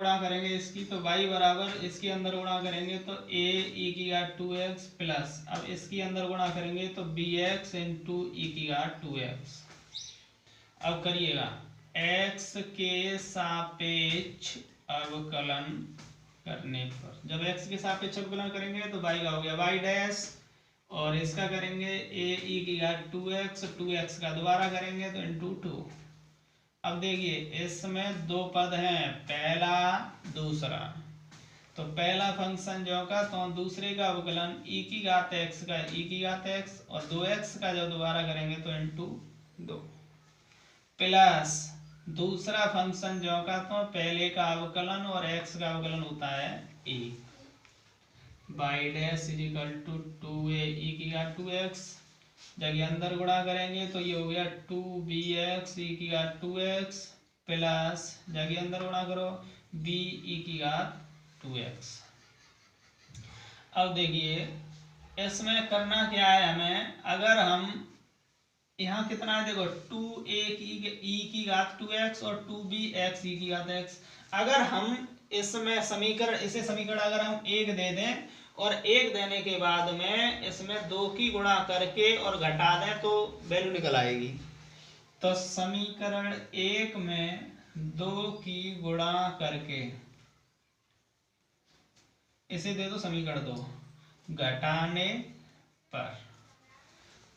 गुणा करेंगे इसकी तो y बराबर इसके अंदर गुणा करेंगे तो a e की घात 2x प्लस अब इसके अंदर गुणा करेंगे तो bx इंटू e की घात 2x। अब करिएगा x के सापेक्ष अवकलन करने पर, जब x के सापेक्ष अवकलन करेंगे तो y का हो गया y डैश और इसका करेंगे a e की घात 2x 2x का दोबारा करेंगे तो इंटू 2। अब देखिए इसमें दो पद हैं, पहला दूसरा, तो पहला फंक्शन जो का तो दूसरे का अवकलन e की घात x का e की घात x और 2x का जो दोबारा करेंगे तो इंटू 2 प्लस दूसरा फंक्शन जो का तो पहले का अवकलन और x का अवकलन होता है e y dash is equal to 2a e की घात 2x, जब अंदर गुणा करेंगे तो ये हो गया 2bx e की घात 2x प्लस जब अंदर गुणा करो b e की घात 2x। अब देखिए इसमें करना क्या है हमें, अगर हम यहाँ कितना है देखो 2a e की घात 2x और 2bx e की घात x, अगर हम इसमें समीकरण इसे समीकरण अगर हम 1 दे दें और 1 देने के बाद में इसमें 2 की गुणा करके और घटा दें तो वैल्यू निकल आएगी। तो समीकरण 1 में 2 की गुणा करके इसे दे दो समीकरण 2 घटाने पर।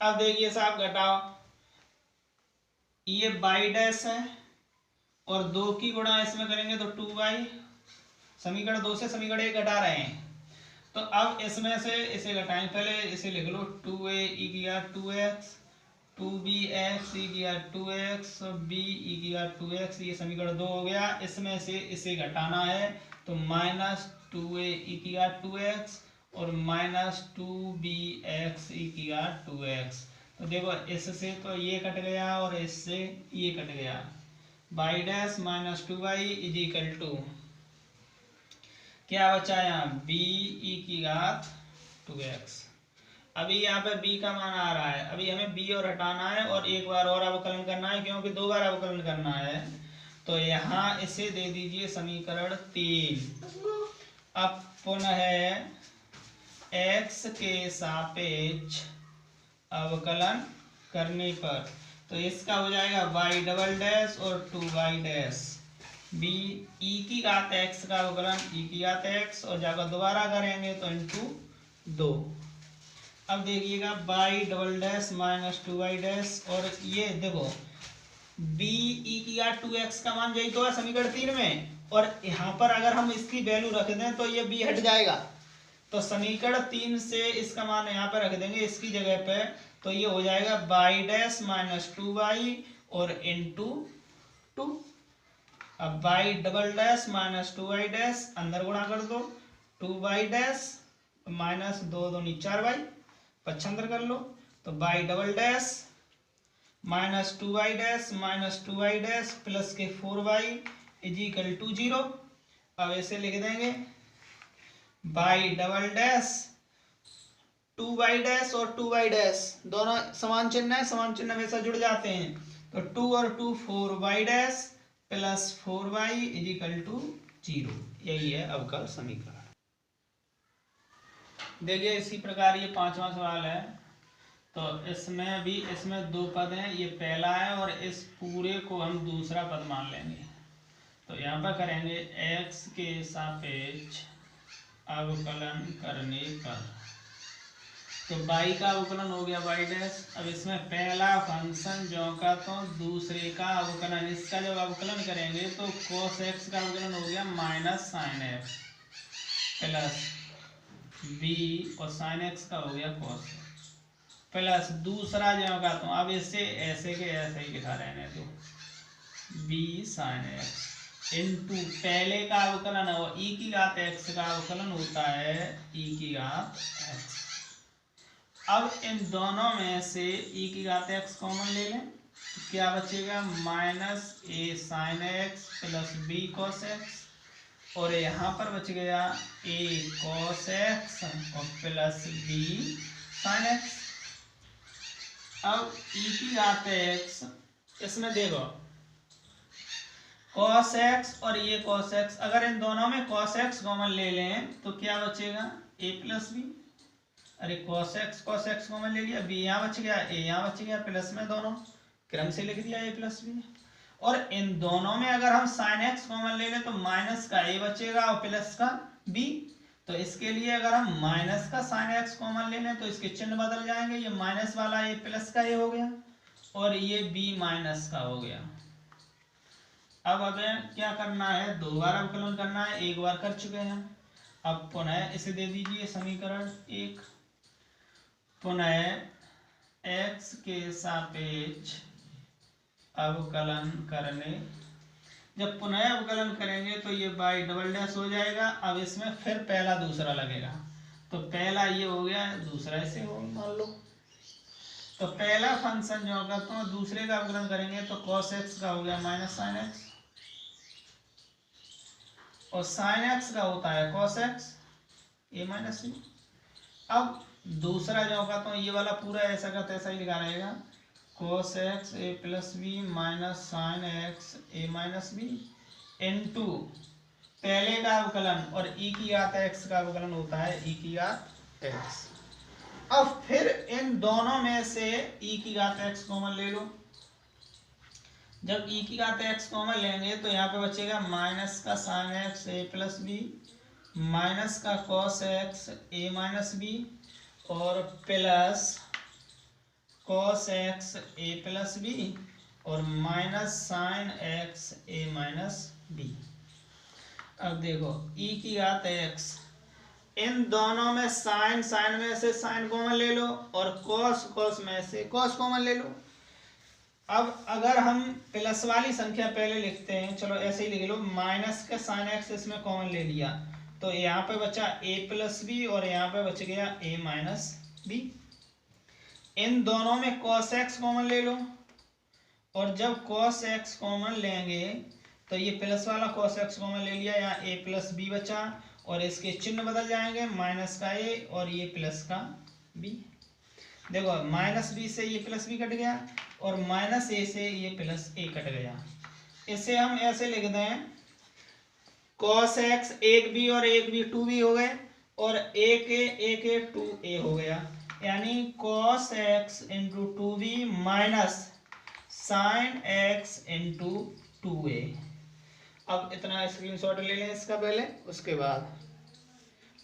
अब देखिए साहब घटाओ, ये y डैश है और 2 की गुणा इसमें करेंगे तो 2y, समीकरण 2 से समीकरण 1 घटा रहे हैं तो अब इसमें से इसे घटाएं, पहले इसे लिख लो 2a e की घात 2x 2bx e की घात 2x b e की घात 2x, ये समीकरण 2 हो गया। इसमें से इसे घटाना है तो माइनस 2a e की घात 2x और माइनस 2bx e की घात 2x। तो देखो इससे तो ये कट गया और इससे ये कट गया, y dash minus 2y is equal to क्या बचा यहाँ b e की घात 2x। अभी यहाँ पे b का मान आ रहा है, अभी हमें b और हटाना है और एक बार और अवकलन करना है क्योंकि 2 बार अवकलन करना है। तो यहाँ इसे दे दीजिए समीकरण 3। अब पुनः x के सापेक्ष अवकलन करने पर तो इसका हो जाएगा y डबल डैश और 2y डैश b e की घात x का अवकलन e की घात x और जाकर दोबारा करेंगे तो इंटू 2। अब देखिएगा y double dash minus 2y dash और ये देखो b e की घात 2x का मान यही तो है समीकरण 3 में, और यहाँ पर अगर हम इसकी वैल्यू रख दें तो ये b हट जाएगा, तो समीकरण 3 से इसका मान यहाँ पर रख देंगे इसकी जगह पे तो ये हो जाएगा y डैश माइनस 2y और इंटू 2। अब y double dash minus 2y dash अंदर गुणा कर दो 2y डैश माइनस 2 दूनी 4y पक्षांतर कर लो तो y double dash minus 2y dash minus 2y dash plus के 4y इज इक्वल टू 0। अब ऐसे लिख देंगे y double dash 2y dash और 2y डैश दोनों समान चिन्ह है, समान चिन्ह हमेशा जुड़ जाते हैं तो 2 और 2 4y dash plus 4y is equal to 0। यही है अवकल समीकरण। देखिए इसी प्रकार ये 5वां सवाल है, तो इसमें भी इसमें 2 पद हैं, ये पहला है और इस पूरे को हम दूसरा पद मान लेंगे। तो यहाँ पर करेंगे x के सापेक्ष अवकलन करने पर तो y का अवकलन हो गया y डैश। अब इसमें पहला फंक्शन जो का तो दूसरे का अवकलन, इसका जब अवकलन करेंगे तो cos x का अवकलन हो गया minus sine x plus b और साइन x का हो गया cos x प्लस दूसरा जो का तो अब इसे ऐसे के ऐसे ही दिखा रहे हैं तो b साइन x इंटू पहले का अवकलन है e की घात x का अवकलन होता है e की घात x। अब इन दोनों में से e की घात x कॉमन ले लें तो क्या बचेगा minus a sine x plus b cos x और यहाँ पर बच गया a cos x और प्लस b साइन x। अब e की घात x इसमें देखो cos x और ये cos x, अगर इन दोनों में cos x कॉमन ले लें तो क्या बचेगा a प्लस बी। अरे cos x कॉमन ले लिया, b यहाँ बच गया, a यहाँ बच गया, प्लस में दोनों क्रम से लिख दिया a प्लस बी। और इन दोनों में अगर हम sin x कॉमन ले लें तो माइनस का a बचेगा और प्लस का b। तो इसके लिए अगर हम माइनस का sin x कॉमन ले लें तो इसके चिन्ह बदल जाएंगे, ये माइनस वाला a प्लस का a हो गया और ये b माइनस का हो गया। अब हमें क्या करना है, दो बार अवकलन करना है, एक बार कर चुके हैं। अब पुनः इसे दे दीजिए समीकरण एक। पुनः x के सापेक्ष अवकलन करने, जब पुनः अवकलन करेंगे तो ये बाई डबल डैश हो जाएगा। अब इसमें फिर पहला दूसरा लगेगा, तो पहला ये हो गया, दूसरा ऐसे हो मान लो। तो पहला फंक्शन जो होगा तो दूसरे का अवकलन करेंगे तो cos x का हो गया माइनस साइन एक्स, और साइन एक्स का होता है cos x a minus B. अब दूसरा जो होगा तो ये वाला पूरा ऐसा का तैसा ही लिखा रहेगा, cos x a plus B minus sine x a minus b into पहले का अवकलन और e की घात x का अवकलन होता है e की घात x। अब फिर इन दोनों में से e की घात x कॉमन ले लो। जब e की घात x कॉमन लेंगे तो यहाँ पे बचेगा माइनस का sine x a plus B minus का cos x a minus B और plus cos x a plus B और minus sine x a minus B. अब देखो e की घात x, इन दोनों में साइन में से साइन कॉमन ले लो और कॉस में से कॉस कॉमन ले लो। अब अगर हम प्लस वाली संख्या पहले लिखते हैं, चलो ऐसे ही लिख लो, माइनस का साइन एक्स इसमें कॉमन ले लिया तो यहाँ पे बचा a प्लस बी और यहाँ पे बच गया a माइनस बी। इन दोनों में cos x कॉमन ले लो और जब cos x कॉमन लेंगे तो ये प्लस वाला cos x कॉमन ले लिया, यहाँ a प्लस बी बचा और इसके चिन्ह बदल जाएंगे, माइनस का a और ये प्लस का b। देखो माइनस बी से ये प्लस बी कट गया और माइनस ए से ये प्लस ए कट गया। इसे हम ऐसे लिख दें, cos x एक बी और एक बी 2b हो गए और एक ए 2a हो गया, यानी cos x into 2b minus sine x into 2a। अब इतना स्क्रीनशॉट ले लें इसका पहले, उसके बाद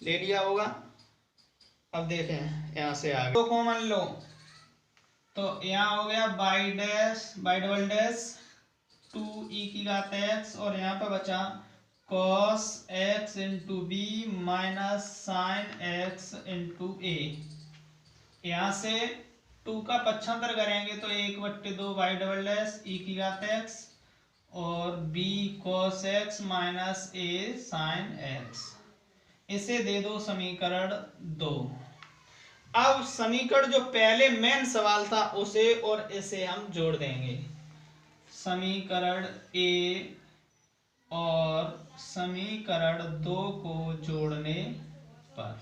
ले लिया होगा। अब देखें यहाँ से आगे तो कॉमन लो, तो यहाँ हो गया बाई डबल डैश 2e की घात x और यहाँ पे बचा cos x into b minus sine x into a। यहाँ से 2 का पक्षांतर करेंगे तो 1/2 बाई डबल डैश e की घात x और b cos x minus a sin x। इसे दे दो समीकरण 2। अब समीकरण जो पहले मेन सवाल था उसे और इसे हम जोड़ देंगे। समीकरण a और समीकरण 2 को जोड़ने पर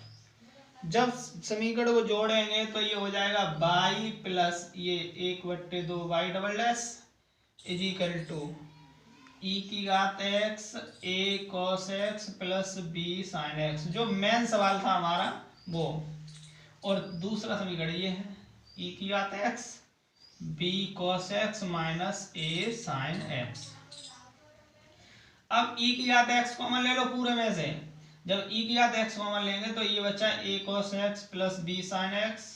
जब समीकरण को जोड़ेंगे तो ये हो जाएगा बाई प्लस ये 1/2 y double dash is equal to e की घात x a cos x plus b sin x, जो मेन सवाल था हमारा वो। और दूसरा समीकरण ये है e की घात x b cos x minus a sin x। अब e की घात x कॉमन ले लो पूरे में से, जब e की घात x कॉमन लेंगे तो ये बचा a cos x plus b sin x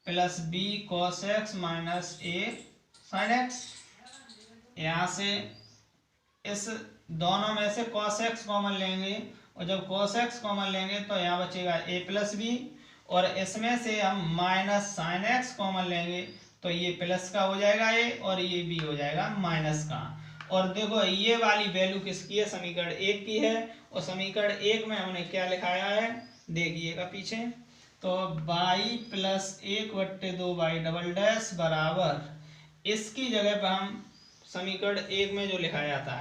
plus b cos x minus a sin x। यहाँ से इस दोनों में से cos x कॉमन लेंगे और जब cos x कॉमन लेंगे तो यहाँ बचेगा a प्लस बी और इसमें से हम माइनस साइन x कॉमन लेंगे तो ये प्लस का हो जाएगा a और ये b हो जाएगा माइनस का। और देखो ये वाली वैल्यू किसकी है, समीकरण 1 की है और समीकरण 1 में हमने क्या लिखाया है देखिएगा पीछे, तो by plus 1/2 y double dash बराबर इसकी जगह पर हम समीकरण 1 में जो लिखाया था,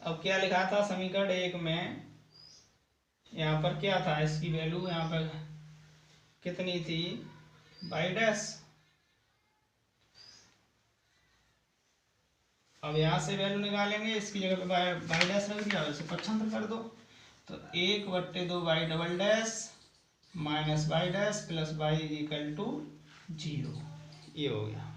अब क्या लिखा था समीकरण 1 में, यहाँ पर क्या था इसकी वैल्यू यहाँ पर कितनी थी बाई डैश अब यहाँ से वैल्यू निकालेंगे, इसकी जगह पे बाई डैश रख दिया, इसे पक्षांतर कर दो, तो 1/2 y double dash minus y dash plus y equal to 0, ये हो गया।